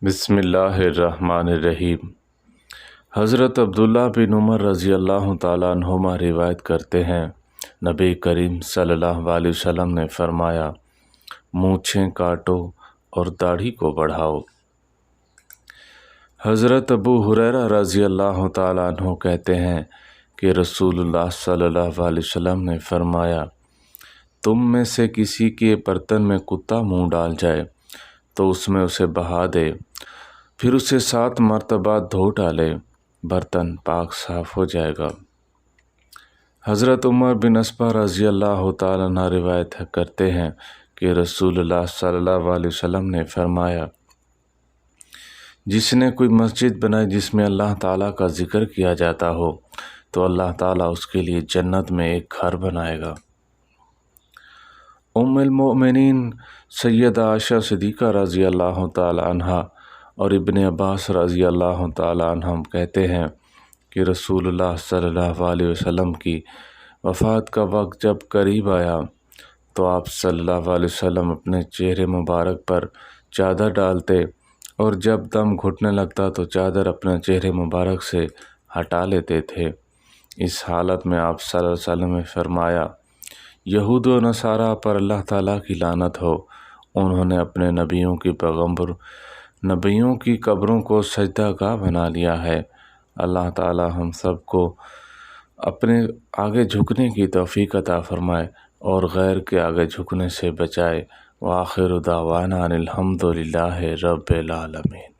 بسم اللہ الرحمن الرحیم۔ حضرت عبداللہ بن عمر رضی اللہ تعالیٰ عنہما روایت کرتے ہیں، نبی کریم صلی اللہ علیہ وسلم نے فرمایا، مونچھیں کاٹو اور داڑھی کو بڑھاؤ۔ حضرت ابو ہریرہ رضی اللہ تعالیٰ عنہ کہتے ہیں کہ رسول اللہ صلی اللہ علیہ وسلم نے فرمایا، تم میں سے کسی کے برتن میں کتا منہ ڈال جائے تو اس میں اسے بہا دے، پھر اسے 7 مرتبہ دھو ڈالے، برتن پاک صاف ہو جائے گا۔ حضرت عمر بن اسبہ رضی اللہ تعالیٰ عنہ روایت کرتے ہیں کہ رسول اللہ صلی اللہ علیہ وسلم نے فرمایا، جس نے کوئی مسجد بنائی جس میں اللہ تعالیٰ کا ذکر کیا جاتا ہو تو اللہ تعالیٰ اس کے لیے جنت میں ایک گھر بنائے گا۔ ام المؤمنین سیدہ عائشہ صدیقہ رضی اللہ تعالیٰ عنہا اور ابن عباس رضی اللہ تعالیٰ عنہم کہتے ہیں کہ رسول اللہ صلی اللہ علیہ وسلم کی وفات کا وقت جب قریب آیا تو آپ صلی اللہ علیہ وسلم اپنے چہرے مبارک پر چادر ڈالتے اور جب دم گھٹنے لگتا تو چادر اپنے چہرے مبارک سے ہٹا لیتے تھے۔ اس حالت میں آپ صلی اللہ علیہ وسلم نے فرمایا، یہود و نصارہ پر اللہ تعالیٰ کی لعنت ہو، انہوں نے اپنے نبیوں کی قبروں کو سجدہ گاہ بنا لیا ہے۔ اللہ تعالیٰ ہم سب کو اپنے آگے جھکنے کی توفیق عطا فرمائے اور غیر کے آگے جھکنے سے بچائے۔ وآخر دعوانا ان الحمد للہ رب العالمین۔